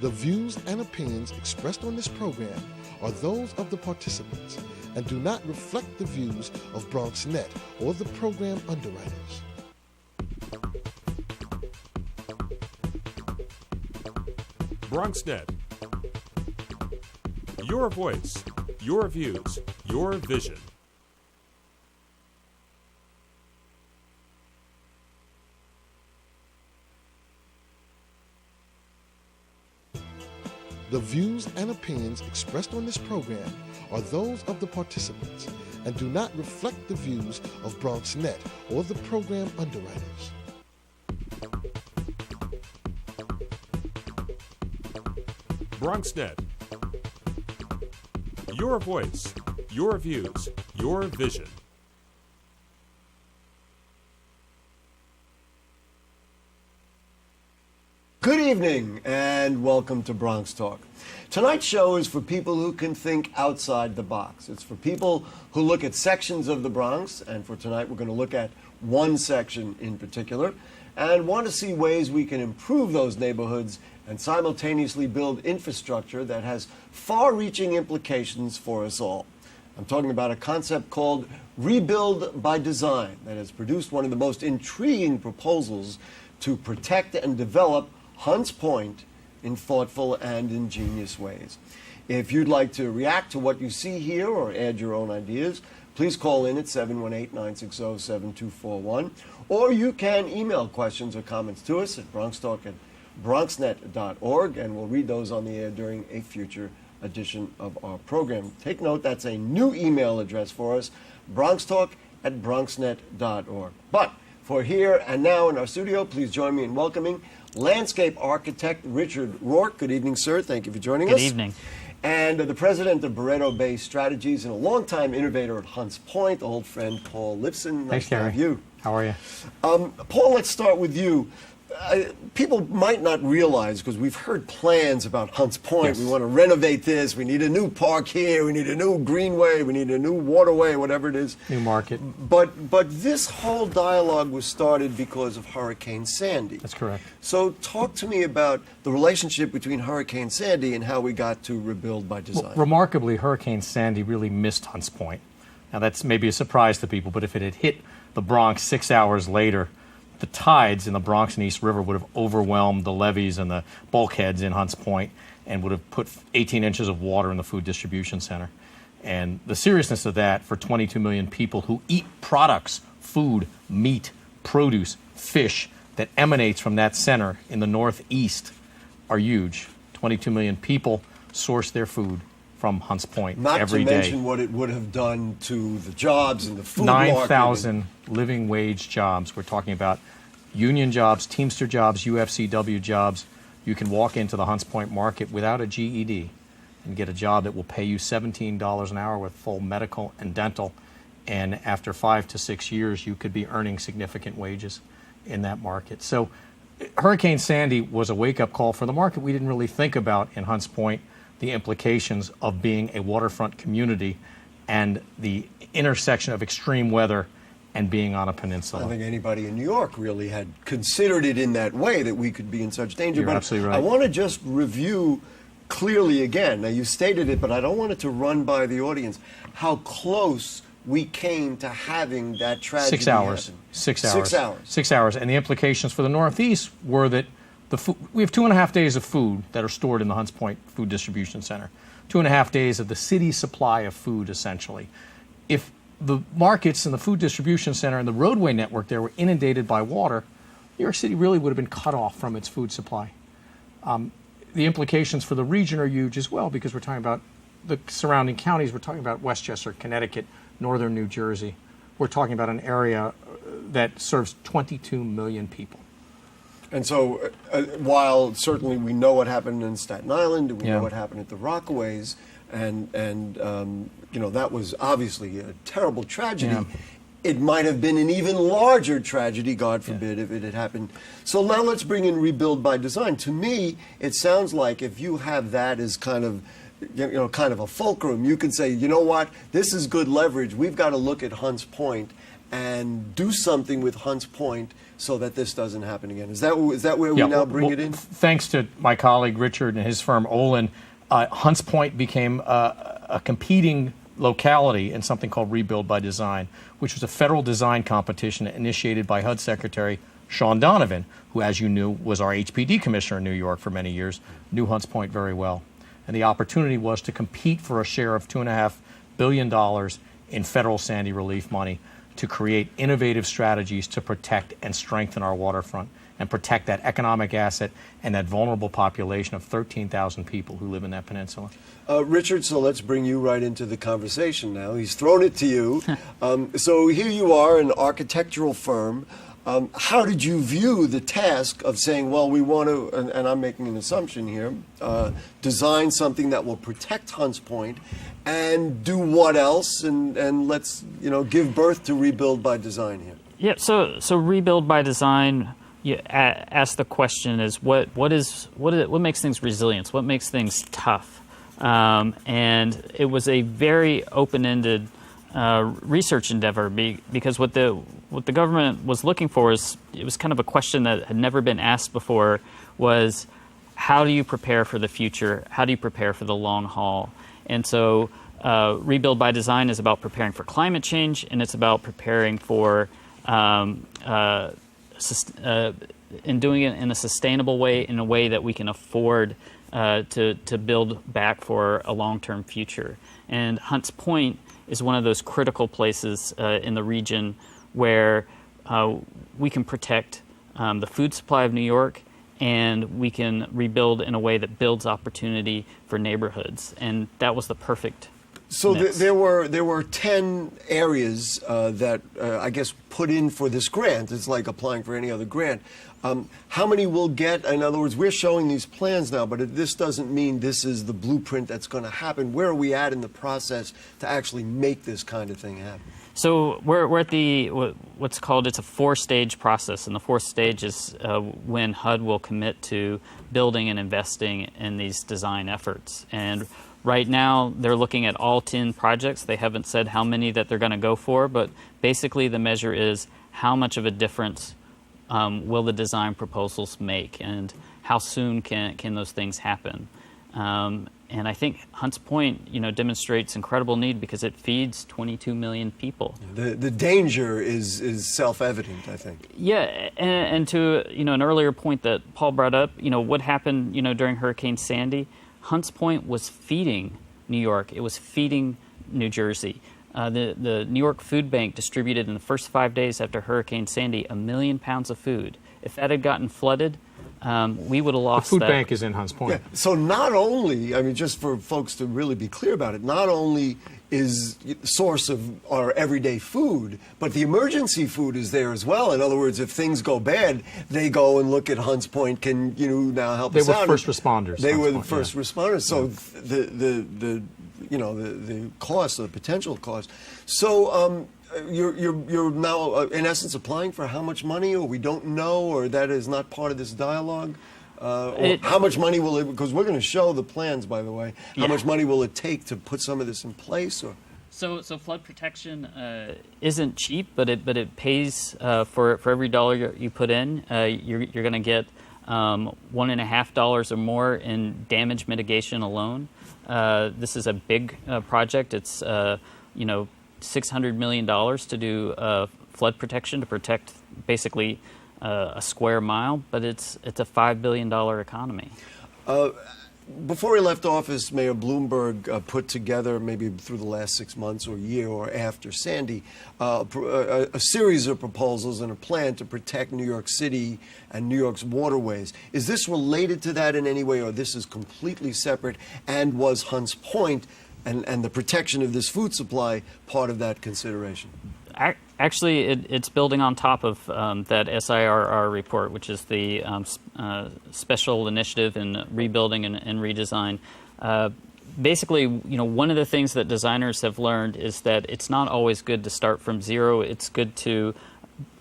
The views and opinions expressed on this program are those of the participants and do not reflect the views of BronxNet or the program underwriters. BronxNet. Your voice, your views, your vision. The views and opinions expressed on this program are those of the participants and do not reflect the views of BronxNet or the program underwriters. BronxNet. Your voice, your views, your vision. Good evening and welcome to Bronx Talk. Tonight's show is for people who can think outside the box. It's for people who look at sections of the Bronx, and for tonight we're going to look at one section in particular and want to see ways we can improve those neighborhoods and simultaneously build infrastructure that has far-reaching implications for us all. I'm talking about a concept called Rebuild by Design that has produced one of the most intriguing proposals to protect and develop Hunts Point in thoughtful and ingenious ways. If you'd like to react to what you see here or add your own ideas, please call in at 718-960-7241, or you can email questions or comments to us at bronxtalk@bronxnet.org, and we'll read those on the air during a future edition of our program. Take note, that's a new email address for us, bronxtalk@bronxnet.org. But for here and now in our studio, please join me in welcoming landscape architect Richard Rourke. Good evening, sir. Thank you for joining us. Good evening. And the president of Barreto Bay Strategies and a longtime innovator at Hunts Point, old friend Paul Lipson. Thanks, to have Gary. you. How are you? Paul, let's start with you. People might not realize, because we've heard plans about Hunts Point. Yes. We want to renovate this. We need a new park here. We need a new greenway. We need a new waterway, whatever it is. New market. But this whole dialogue was started because of Hurricane Sandy. That's correct. So talk to me about the relationship between Hurricane Sandy and how we got to Rebuild by Design. Well, remarkably, Hurricane Sandy really missed Hunts Point. Now, that's maybe a surprise to people, but if it had hit the Bronx 6 hours later, the tides in the Bronx and East River would have overwhelmed the levees and the bulkheads in Hunts Point and would have put 18 inches of water in the food distribution center. And the seriousness of that for 22 million people who eat products, food, meat, produce, fish that emanates from that center in the Northeast are huge. 22 million people source their food from Hunts Point every day. Not to mention what it would have done to the jobs and the food market. 9,000 living wage jobs. We're talking about union jobs, Teamster jobs, UFCW jobs. You can walk into the Hunts Point market without a GED and get a job that will pay you $17 an hour with full medical and dental. And after 5 to 6 years, you could be earning significant wages in that market. So Hurricane Sandy was a wake-up call for the market. We didn't really think about in Hunts Point the implications of being a waterfront community and the intersection of extreme weather and being on a peninsula. I don't think anybody in New York really had considered it in that way, that we could be in such danger. You're but absolutely right. I want to just review clearly again. Now, you stated it, but I don't want it to run by the audience how close we came to having that tragedy 6 hours. happen. 6 hours. 6 hours. 6 hours. And the implications for the Northeast were that we have 2.5 days of food that are stored in the Hunts Point Food Distribution Center. 2.5 days of the city's supply of food, essentially. If the markets and the food distribution center and the roadway network there were inundated by water, New York City really would have been cut off from its food supply. The implications for the region are huge as well, because we're talking about the surrounding counties. We're talking about Westchester, Connecticut, northern New Jersey. We're talking about an area that serves 22 million people. And so, while certainly we know what happened in Staten Island, and we know what happened at the Rockaways, and you know, that was obviously a terrible tragedy. It might have been an even larger tragedy, God forbid, if it had happened. So now let's bring in Rebuild by Design. To me, it sounds like if you have that as kind of a fulcrum, you can say, you know what, this is good leverage. We've got to look at Hunts Point and do something with Hunts Point so that this doesn't happen again. Is that where we now bring it in? Thanks to my colleague Richard and his firm Olin, Hunts Point became a competing locality in something called Rebuild by Design, which was a federal design competition initiated by HUD Secretary Sean Donovan, who, as you knew, was our HPD commissioner in New York for many years, knew Hunts Point very well. And the opportunity was to compete for a share of $2.5 billion in federal Sandy relief money to create innovative strategies to protect and strengthen our waterfront and protect that economic asset and that vulnerable population of 13,000 people who live in that peninsula. Richard, so let's bring you right into the conversation now. He's thrown it to you. So here you are, an architectural firm. How did you view the task of saying, well, we want to, and I'm making an assumption here, design something that will protect Hunts Point, and do what else? And let's, give birth to Rebuild by Design here. Yeah, so Rebuild by Design, you ask the question is what makes things resilient? What makes things tough? And it was a very open-ended research endeavor because what the government was looking for is, it was kind of a question that had never been asked before, was how do you prepare for the future? How do you prepare for the long haul? And so Rebuild by Design is about preparing for climate change, and it's about preparing for and doing it in a sustainable way, in a way that we can afford to build back for a long-term future. And Hunts Point is one of those critical places in the region where we can protect the food supply of New York, and we can rebuild in a way that builds opportunity for neighborhoods. And that was the perfect So mix. there were 10 areas that I guess put in for this grant. It's like applying for any other grant. How many will get? In other words, we're showing these plans now, but this doesn't mean this is the blueprint that's going to happen. Where are we at in the process to actually make this kind of thing happen? So we're at what's called, it's a 4-stage process, and the 4th stage is when HUD will commit to building and investing in these design efforts. And right now, they're looking at all 10 projects. They haven't said how many that they're going to go for, but basically the measure is how much of a difference will the design proposals make, and how soon can those things happen. And I think Hunts Point, demonstrates incredible need because it feeds 22 million people. The danger is self-evident, I think. Yeah, and to an earlier point that Paul brought up, what happened during Hurricane Sandy, Hunts Point was feeding New York. It was feeding New Jersey. The New York Food Bank distributed in the first 5 days after Hurricane Sandy 1 million pounds of food. If that had gotten flooded, we would have lost The food that. bank is in Hunts Point. Yeah. So not only, just for folks to really be clear about it, not only is the source of our everyday food, but the emergency food is there as well. In other words, if things go bad, they go and look at Hunts Point. Can you now help us out? They were first responders. They were the Point, first responders. So the cost, the potential cost. So you're now in essence applying for how much money, or we don't know, or that is not part of this dialogue. Or how much money will it? Because we're going to show the plans, by the way. How much money will it take to put some of this in place? Or So flood protection isn't cheap, but it pays for every dollar you put in. You're going to get $1.50 or more in damage mitigation alone. This is a big project. It's $600 million to do flood protection to protect basically a square mile, but it's a $5 billion economy. Before he left office, Mayor Bloomberg put together, maybe through the last 6 months or a year or after Sandy, a series of proposals and a plan to protect New York City and New York's waterways. Is this related to that in any way, or this is completely separate? And was Hunts Point and the protection of this food supply part of that consideration? Actually, it's building on top of that SIRR report, which is the special initiative in rebuilding and redesign. Basically, one of the things that designers have learned is that it's not always good to start from zero. It's good to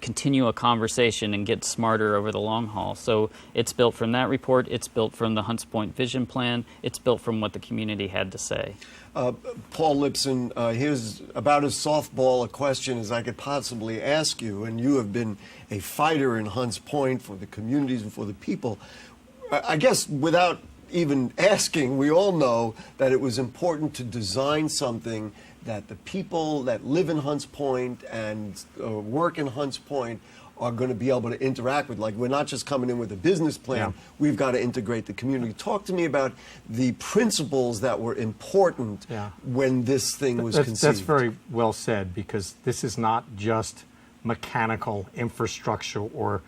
continue a conversation and get smarter over the long haul. So it's built from that report, it's built from the Hunts Point Vision Plan, it's built from what the community had to say. Paul Lipson, here's about as softball a question as I could possibly ask you, and you have been a fighter in Hunts Point for the communities and for the people. I guess without even asking, we all know that it was important to design something that the people that live in Hunts Point and work in Hunts Point are going to be able to interact with. Like, we're not just coming in with a business plan, we've got to integrate the community. Talk to me about the principles that were important when this thing was conceived. That's very well said, because this is not just mechanical infrastructure or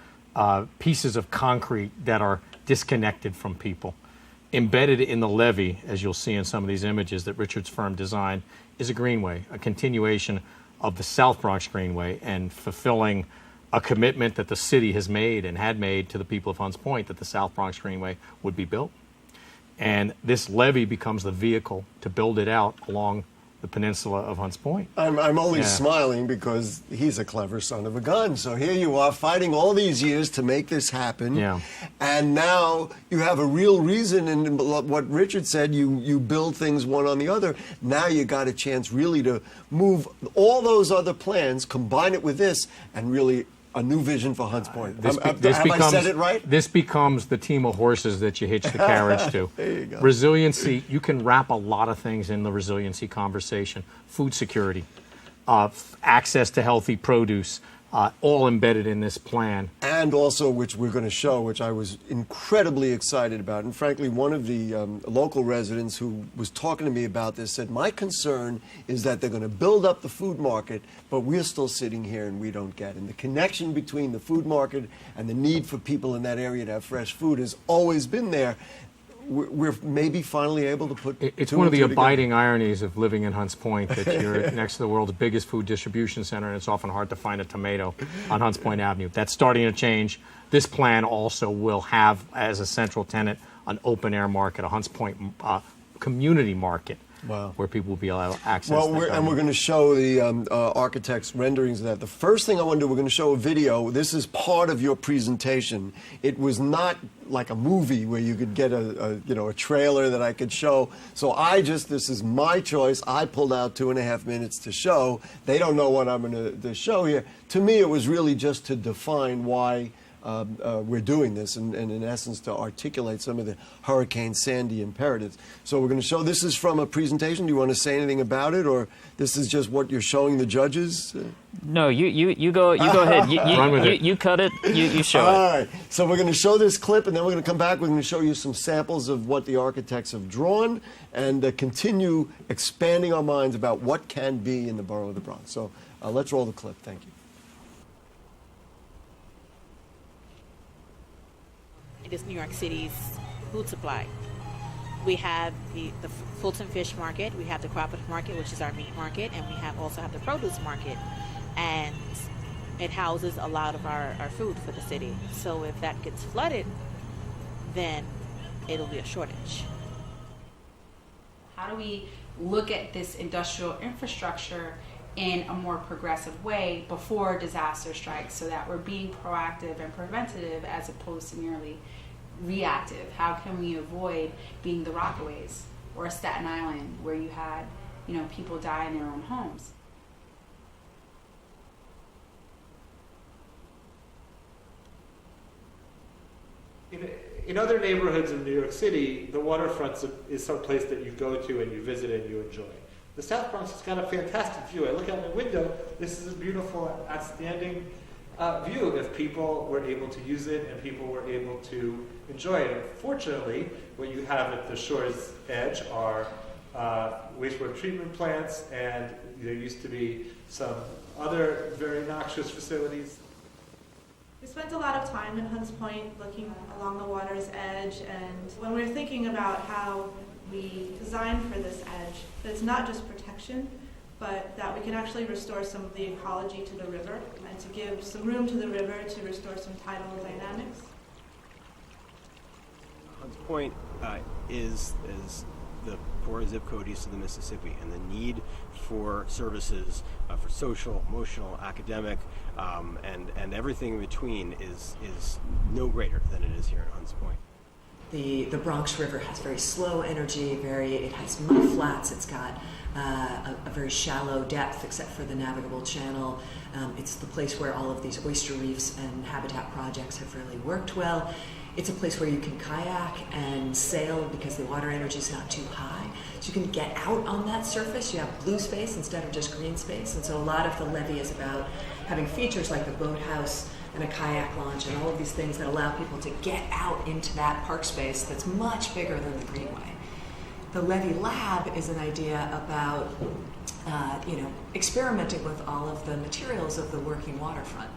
pieces of concrete that are disconnected from people. Embedded in the levee, as you'll see in some of these images that Richard's firm designed, is a greenway, a continuation of the South Bronx Greenway, and fulfilling a commitment that the city has made and had made to the people of Hunts Point that the South Bronx Greenway would be built. And this levee becomes the vehicle to build it out along the peninsula of Hunts Point. I'm only smiling because he's a clever son of a gun. So here you are fighting all these years to make this happen. And now you have a real reason, and what Richard said, you build things one on the other. Now you got a chance really to move all those other plans, combine it with this, and really a new vision for Hunts Point. Have I said it right? This becomes the team of horses that you hitch the carriage to. There you go. Resiliency, you can wrap a lot of things in the resiliency conversation. Food security, access to healthy produce, all embedded in this plan. And also, which we're going to show, which I was incredibly excited about. And frankly, one of the local residents who was talking to me about this said, my concern is that they're going to build up the food market, but we're still sitting here and we don't get it. And the connection between the food market and the need for people in that area to have fresh food has always been there. We're maybe finally able to put It's one of the abiding ironies of living in Hunts Point that you're next to the world's biggest food distribution center, and it's often hard to find a tomato on Hunts Point Avenue. That's starting to change. This plan also will have as a central tenet an open-air market, a Hunts Point community market. Wow. Where people will be able to access. Well, we're going to show the architect's renderings of that. The first thing I want to do, we're going to show a video. This is part of your presentation. It was not like a movie where you could get a trailer that I could show. So this is my choice. I pulled out 2.5 minutes to show. They don't know what I'm going to show here. To me, it was really just to define why we're doing this, and in essence to articulate some of the Hurricane Sandy imperatives. So we're going to show, this is from a presentation. Do you want to say anything about it, or this is just what you're showing the judges? No, you go ahead. You cut it, you show it. All right, so we're going to show this clip, and then we're going to come back. We're going to show you some samples of what the architects have drawn, and continue expanding our minds about what can be in the borough of the Bronx. So let's roll the clip. Thank you. It is New York City's food supply. We have the Fulton Fish Market, we have the Cooperative Market, which is our meat market, and we also have the produce market. And it houses a lot of our food for the city. So if that gets flooded, then it'll be a shortage. How do we look at this industrial infrastructure in a more progressive way before disaster strikes, so that we're being proactive and preventative as opposed to merely reactive? How can we avoid being the Rockaways or Staten Island, where you had, people die in their own homes? In other neighborhoods of New York City, the waterfront is some place that you go to and you visit and you enjoy. The South Bronx has got a fantastic view. I look out my window, this is a beautiful, outstanding view if people were able to use it and people were able to enjoy it. Unfortunately, what you have at the shore's edge are wastewater treatment plants, and there used to be some other very noxious facilities. We spent a lot of time in Hunts Point looking along the water's edge, and when we were thinking about how we designed for this edge, that it's not just protection, but that we can actually restore some of the ecology to the river and to give some room to the river to restore some tidal dynamics. Hunts Point is the poor zip code east of the Mississippi, and the need for services for social, emotional, academic, and everything in between is no greater than it is here in Hunts Point. The Bronx River has very slow energy, it has mud flats, it's got a very shallow depth except for the navigable channel. It's the place where all of these oyster reefs and habitat projects have really worked well. It's a place where you can kayak and sail because the water energy is not too high. So you can get out on that surface. You have blue space instead of just green space. And so a lot of the levee is about having features like a boathouse and a kayak launch and all of these things that allow people to get out into that park space that's much bigger than the Greenway. The Levee Lab is an idea about experimenting with all of the materials of the working waterfront.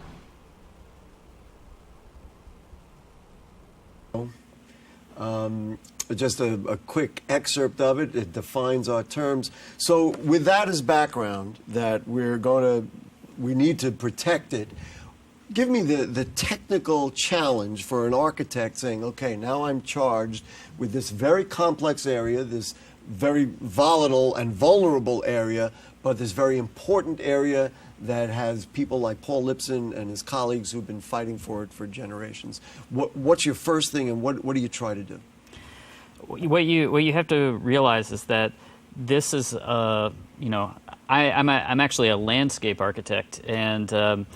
Just a quick excerpt of it. It defines our terms. So with that as background, that we need to protect it, give me the technical challenge for an architect saying, okay, now I'm charged with this very complex area, this very volatile and vulnerable area, but this very important area that has people like Paul Lipson and his colleagues who've been fighting for it for generations. What's your first thing, and what do you try to do? What you have to realize is that this is I'm actually a landscape architect, and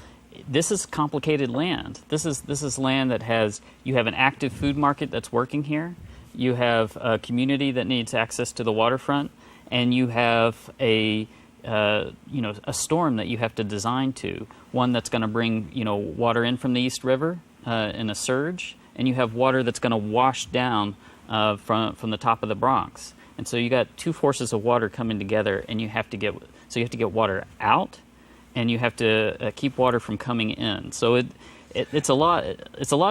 this is complicated land. This is land that you have an active food market that's working here. You have a community that needs access to the waterfront, and you have a storm that you have to design to. One that's going to bring water in from the East River in a surge, and you have water that's going to wash down from the top of the Bronx. And so you got two forces of water coming together, and you have to get water out, and you have to keep water from coming in. So it's a lot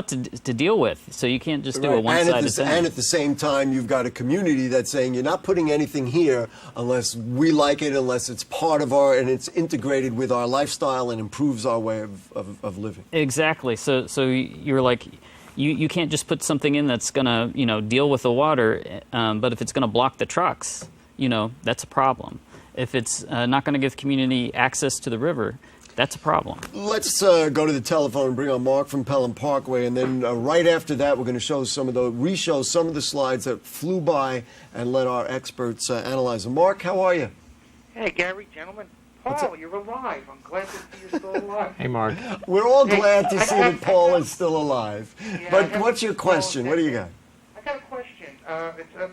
to deal with. So you can't just do a one-sided thing. And at the same time, you've got a community that's saying you're not putting anything here unless we like it, unless it's part of and it's integrated with our lifestyle and improves our way of living. Exactly. So you're like, you can't just put something in that's going to deal with the water, but if it's going to block the trucks, that's a problem. If it's not going to give community access to the river, that's a problem. Let's go to the telephone and bring on Mark from Pelham Parkway, and then right after that, we're going to show re-show some of the slides that flew by and let our experts analyze them. Mark, how are you? Hey, Gary, gentlemen. Paul, you're alive. I'm glad to see you're still alive. Hey, Mark. We're all glad to see that Paul is still alive. Yeah, but what's your question? What do you got? I got a question.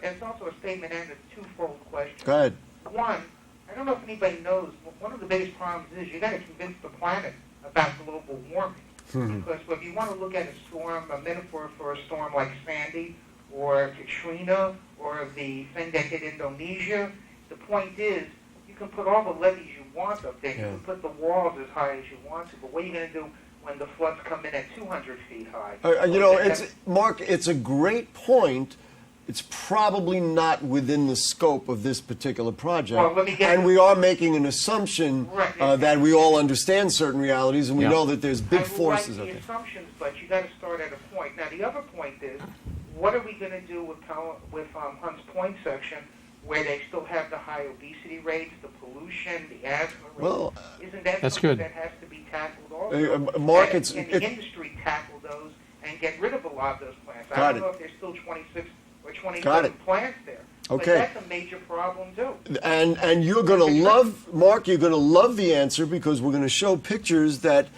It's also a statement and a twofold question. Go ahead. One, I don't know if anybody knows, one of the biggest problems is you got to convince the planet about global warming. Because if you want to look at a metaphor for a storm like Sandy or Katrina or the thing that hit Indonesia, the point is you can put all the levees you want up there. You can put the walls as high as you want to, but what are you going to do when the floods come in at 200 feet high? Mark, it's a great point. It's probably not within the scope of this particular project. And we are making an assumption that we all understand certain realities, and we know that there's big forces out there. Assumptions, but you got to start at a point. Now, the other point is, what are we going to do with Hunts Point section, where they still have the high obesity rates, the pollution, the asthma rates? Well, isn't that that's something good. that has to be tackled also? Mark, Can the industry tackle those and get rid of a lot of those plants? I don't know if there's still 26 or 27 plants there. Okay. But that's a major problem too. And you're going to love, Mark, you're going to love the answer, because we're going to show pictures that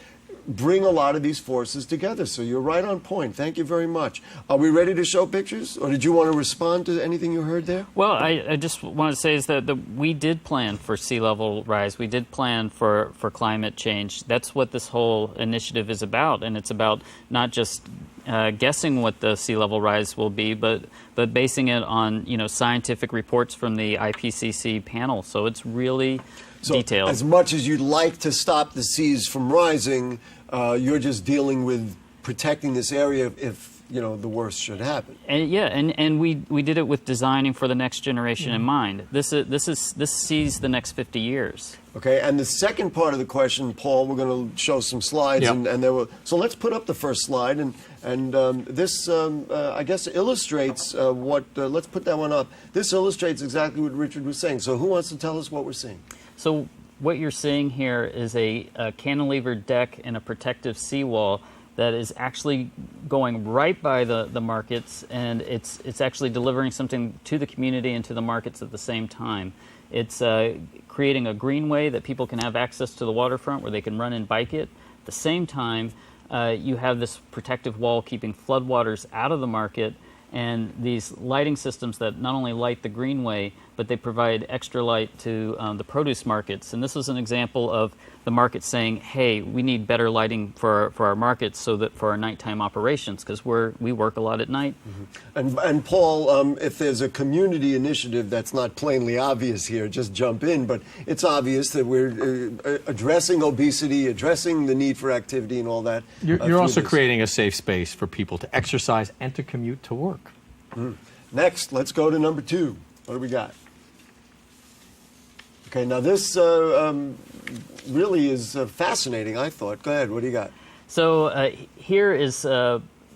bring a lot of these forces together. So you're right on point. Thank you very much. Are we ready to show pictures, or did you want to respond to anything you heard there? Well, I just want to say is that we did plan for sea level rise. We did plan for climate change. That's what this whole initiative is about, and it's about not just guessing what the sea level rise will be, but basing it on scientific reports from the IPCC panel. So it's really detailed. As much as you'd like to stop the seas from rising, you're just dealing with protecting this area if the worst should happen. And yeah, and we did it with designing for the next generation in mind. This sees the next 50 years. Okay, and the second part of the question, Paul, we're going to show some slides, Yep. and there were. So let's put up the first slide, and this I guess illustrates what. Let's put that one up. This illustrates exactly what Richard was saying. So who wants to tell us what we're seeing? So what you're seeing here is a cantilevered deck and a protective seawall that is actually going right by the markets, and it's actually delivering something to the community and to the markets at the same time. It's creating a greenway that people can have access to the waterfront where they can run and bike it. At the same time, you have this protective wall keeping floodwaters out of the market, and these lighting systems that not only light the greenway, but they provide extra light to the produce markets. And this is an example of the market saying, hey, we need better lighting for our markets so that for our nighttime operations, because we work a lot at night. Mm-hmm. And Paul, if there's a community initiative that's not plainly obvious here, just jump in, but it's obvious that we're addressing obesity, addressing the need for activity and all that. You're also creating a safe space for people to exercise and to commute to work. Mm. Next, let's go to number 2. What do we got? Okay, now this really is fascinating, I thought. Go ahead, what do you got? So here is,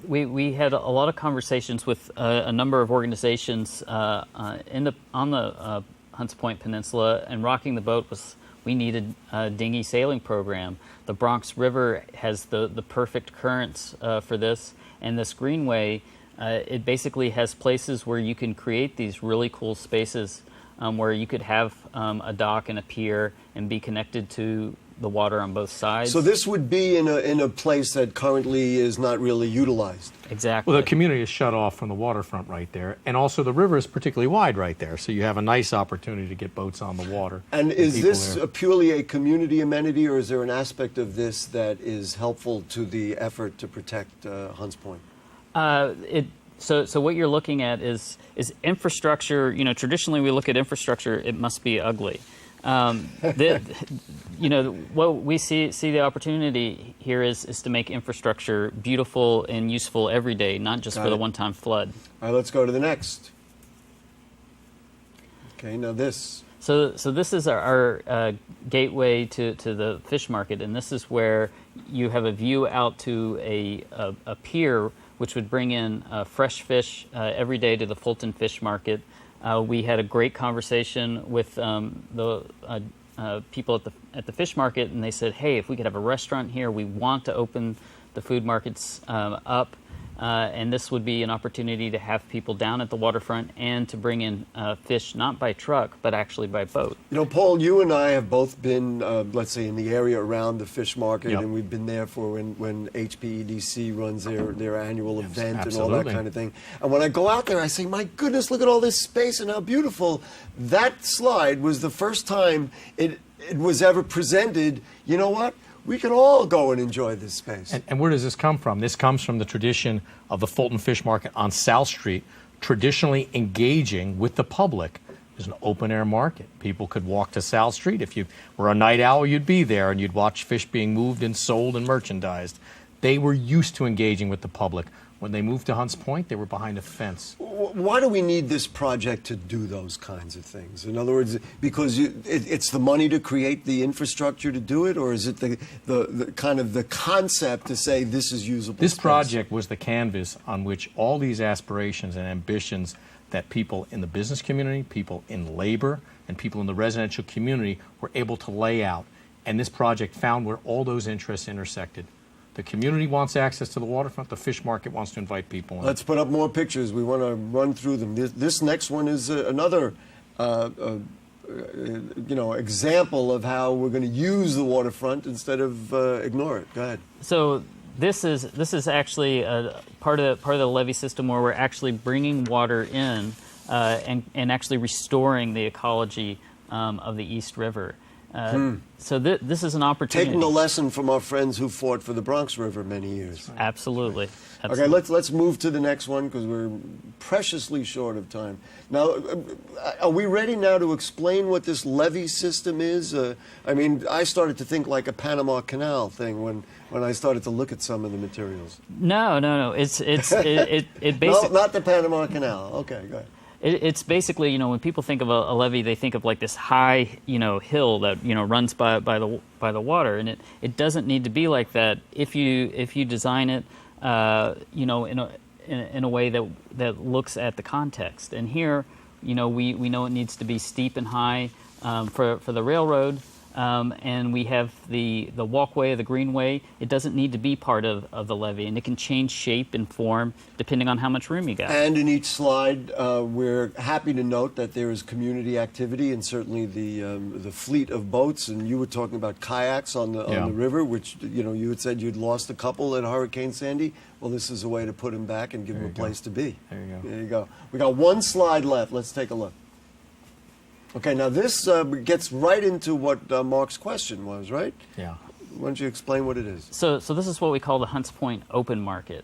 we had a lot of conversations with a number of organizations on the Hunts Point Peninsula, and rocking the boat was, we needed a dinghy sailing program. The Bronx River has the perfect currents for this, and this greenway, it basically has places where you can create these really cool spaces where you could have a dock and a pier and be connected to the water on both sides. So this would be in a place that currently is not really utilized. Exactly. Well, the community is shut off from the waterfront right there, and also the river is particularly wide right there, so you have a nice opportunity to get boats on the water. And is this purely a community amenity, or is there an aspect of this that is helpful to the effort to protect Hunts Point? So what you're looking at is infrastructure. Traditionally we look at infrastructure, it must be ugly. What we see the opportunity here is to make infrastructure beautiful and useful every day, not just for the one-time flood. All right, let's go to the next. Okay, now this. So this is our gateway to the fish market, and this is where you have a view out to a pier, which would bring in fresh fish every day to the Fulton fish market. We had a great conversation with the people at the fish market, and they said, hey, if we could have a restaurant here, we want to open the food markets up, and this would be an opportunity to have people down at the waterfront and to bring in fish, not by truck, but actually by boat. Paul, you and I have both been, let's say, in the area around the fish market, Yep. and we've been there for when HPEDC runs their annual event and all absolutely. that kind of thing. And when I go out there, I say, my goodness, look at all this space and how beautiful. That slide was the first time it was ever presented. You know what? We could all go and enjoy this space. And where does this come from? This comes from the tradition of the Fulton Fish Market on South Street, traditionally engaging with the public. There's an open-air market. People could walk to South Street. If you were a night owl, you'd be there, and you'd watch fish being moved and sold and merchandised. They were used to engaging with the public. When they moved to Hunts Point, they were behind a fence. Why do we need this project to do those kinds of things? In other words, because it's the money to create the infrastructure to do it, or is it the kind of the concept to say this is usable This space? project was the canvas on which all these aspirations and ambitions that people in the business community, people in labor, and people in the residential community were able to lay out. And this project found where all those interests intersected. The community wants access to the waterfront. The fish market wants to invite people in. Let's put up more pictures. We want to run through them. This next one is another example of how we're going to use the waterfront instead of ignore it. Go ahead. So this is actually part of the levee system where we're actually bringing water in and actually restoring the ecology of the East River. So this is an opportunity. Taking a lesson from our friends who fought for the Bronx River many years. Absolutely. Okay, let's move to the next one because we're preciously short of time. Now, are we ready now to explain what this levee system is? I mean, I started to think like a Panama Canal thing when I started to look at some of the materials. No. It basically No, not the Panama Canal. Okay, go ahead. It's basically, when people think of a levee, they think of like this high, hill that runs by the water, and it doesn't need to be like that if you design it, in a way that looks at the context. And here, we know it needs to be steep and high for the railroad. And we have the walkway, the greenway. It doesn't need to be part of the levee, and it can change shape and form depending on how much room you got. And in each slide, we're happy to note that there is community activity, and certainly the fleet of boats. And you were talking about kayaks on the river, which you had said you'd lost a couple at Hurricane Sandy. Well, this is a way to put them back and give them a place to be. There you go. There you go. We got one slide left. Let's take a look. Okay, now this gets right into what Mark's question was, right? Yeah. Why don't you explain what it is? So this is what we call the Hunts Point open market.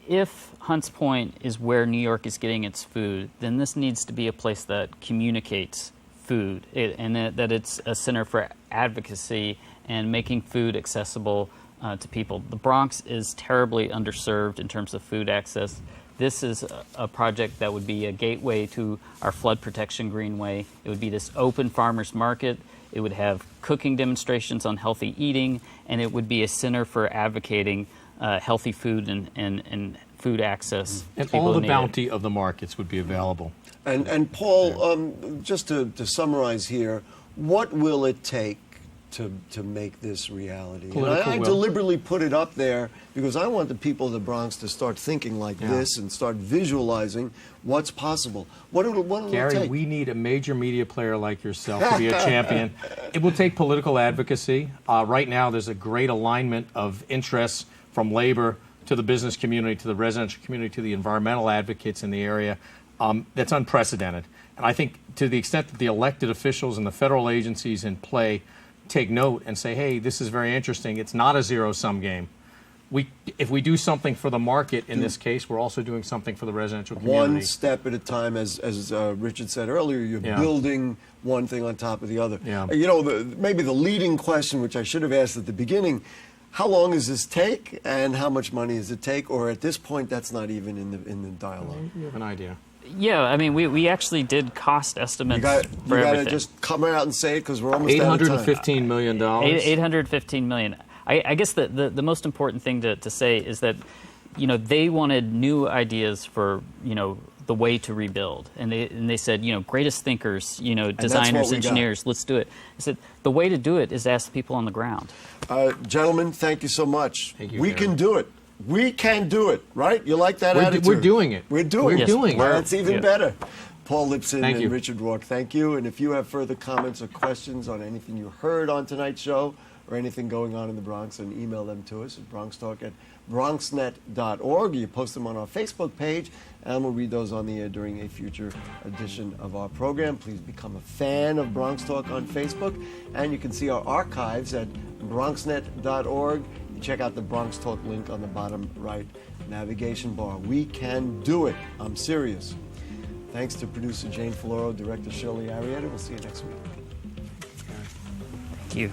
If Hunts Point is where New York is getting its food, then this needs to be a place that communicates food, and that it's a center for advocacy and making food accessible to people. The Bronx is terribly underserved in terms of food access. This is a project that would be a gateway to our flood protection greenway. It would be this open farmers market. It would have cooking demonstrations on healthy eating, and it would be a center for advocating healthy food and food access. And all the bounty of the markets would be available. And Paul, just to summarize here, what will it take to make this reality? And I deliberately put it up there because I want the people of the Bronx to start thinking like this and start visualizing what's possible. What will it Gary, take? we need a major media player like yourself to be a champion. It will take political advocacy. Right now, there's a great alignment of interests from labor to the business community, to the residential community, to the environmental advocates in the area. That's unprecedented. And I think to the extent that the elected officials and the federal agencies in play take note and say, hey, this is very interesting. It's not a zero-sum game. If we do something for the market in this case, we're also doing something for the residential community. One step at a time, as Richard said earlier, you're building one thing on top of the other. Yeah. Maybe the leading question, which I should have asked at the beginning, how long does this take and how much money does it take? Or at this point, that's not even in the dialogue. You have an idea. Yeah, I mean, we actually did cost estimates for everything. You got to just come out and say it because we're almost out of time. $815 million. $815 million. I guess the most important thing to say is that, they wanted new ideas for, the way to rebuild. And they said, greatest thinkers, designers, engineers, let's do it. I said, the way to do it is ask people on the ground. Gentlemen, thank you so much. Thank you, we Gary. can do it. We can do it, right? You like that attitude? We're doing it. We're doing it. Doing it. That's even better. Paul Lipson Thank and you. Richard Rourke, thank you. And if you have further comments or questions on anything you heard on tonight's show or anything going on in the Bronx, then email them to us at bronxtalk@bronxnet.org. You post them on our Facebook page, and we'll read those on the air during a future edition of our program. Please become a fan of Bronx Talk on Facebook, and you can see our archives at bronxnet.org. Check out the Bronx Talk link on the bottom right navigation bar. We can do it. I'm serious. Thanks to producer Jane Floro, director Shirley Arrieta. We'll see you next week. Thank you.